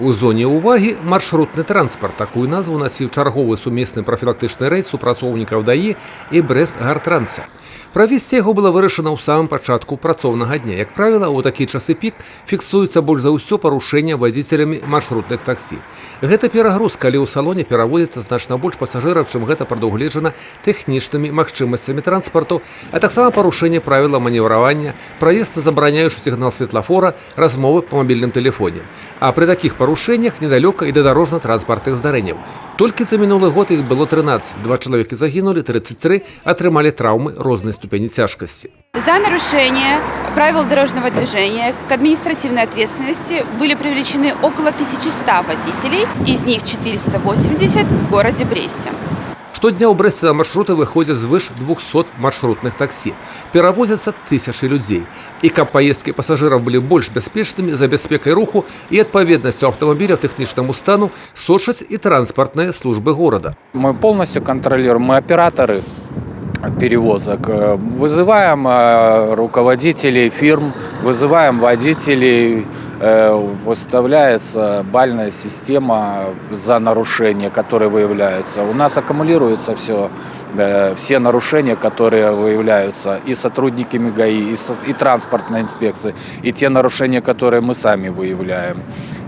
У зоні уваги маршрутний транспорт. Таку назву носив черговий сумісний профілактичний рейс супрацовніків ДАІ і Брест-Гартранса. Провести його було вирішено у самому початку працовного дня. Як правило, у такі часи пік фіксуються більш за усе порушення водителями маршрутних таксі. Гэта перагрузка, але ў салоне перавозіцца значна больш пасажыраў, чым гэта прадугледжана тэхнічнымі магчымасцямі транспарту, а таксама парушэнне правіла маневравання, праезд на забараняючы сігнал светлафора, размовы па мабільным тэлефоне. А пры такіх парушэннях недалёка і да дарожна-транспартных здарэнняў. Толькі за мінулы год іх было 13. 2 чалавекі загінулі, 33 атрымалі траўмы рознай ступені цяжкасці. За нарушение правил дорожного движения к административной ответственности были привлечены около 1100 водителей, из них 480 в городе Бресте. Штодня ў Брэсце на маршруты выходзяць звыш 200 маршрутных таксі. Перавозяцца тысячы людзей. І каб паездкі пасажыраў былі больш бяспечнымі, за бяспекай руху і адпаведнасцю аўтамабіляў тэхнічнаму стану сочаць і транспартныя службы горада. Мы полностью контролируем, мы операторы перевозок. Вызываем руководителей фирм, вызываем водителей, выставляется бальная система за нарушения, которые выявляются. У нас аккумулируется все нарушения, которые выявляются и сотрудниками ГАИ, и транспортной инспекции, и те нарушения, которые мы сами выявляем.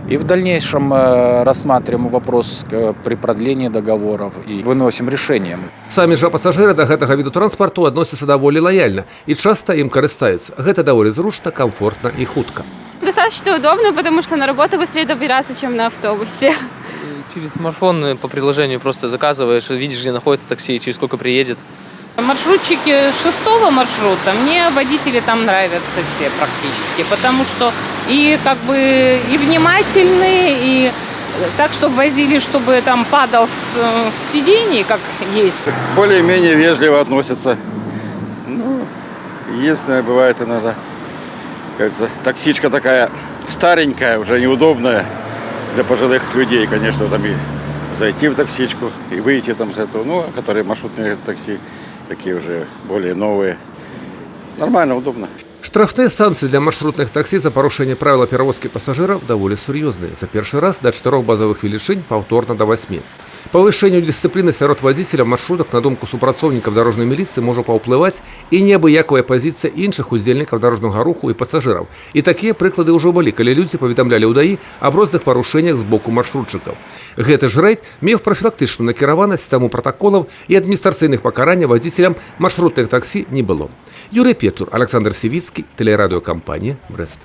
И в дальнейшем рассматриваем вопрос при продлении договоров и выносим решение. Самі жа пасажыры да гэтага віду транспарту адносяцца даволі лаяльна і часта ім карыстаюцца. Гэта даволі зручна, комфортна і хутка. Достаточно удобно, потому что на работу быстрее добираться, чем на автобусе. Через смартфон по приложению просто заказываешь, видишь, где находится такси, через сколько приедет. Маршрутчики 6-го маршрута, мне водители там нравятся все практически, потому что и и внимательные, и так, чтобы возили, чтобы там падал с сидений, как есть. Более-менее вежливо относятся. Ну, единственное, бывает иногда, кажется, таксичка такая старенькая, уже неудобная для пожилых людей, конечно, там и зайти в таксичку, и выйти там с этого, ну, которые маршрутные такси, такие уже более новые. Нормально, удобно. Штрафныя санкцыі для маршрутных таксі за парушэнне правіла перавозкі пасажыраў даволі сур'ёзныя. За першы раз да 4 базавых велічынь, паўторна да 8. Павышэнню дысцыпліны сярод вадзіцеляў маршрутак, на думку супрацоўнікаў дарожнай міліцыі, можа паўплываць і неабыякавая пазіцыя іншых удзельнікаў дарожнага руху і пасажыраў. І такія прыклады ўжо былі, калі людзі паведамлялі ў ДАІ аб розных парушэннях з боку маршрутчыкаў. Гэты ж рэйд меў прафілактычную накіраванасць, таму пратаколаў і адміністрацыйных пакаранняў вадзіцелям маршрутных таксі не было. Юрый Петур, Александр Сівіцкі, тэлерадыёкампанія «Брест».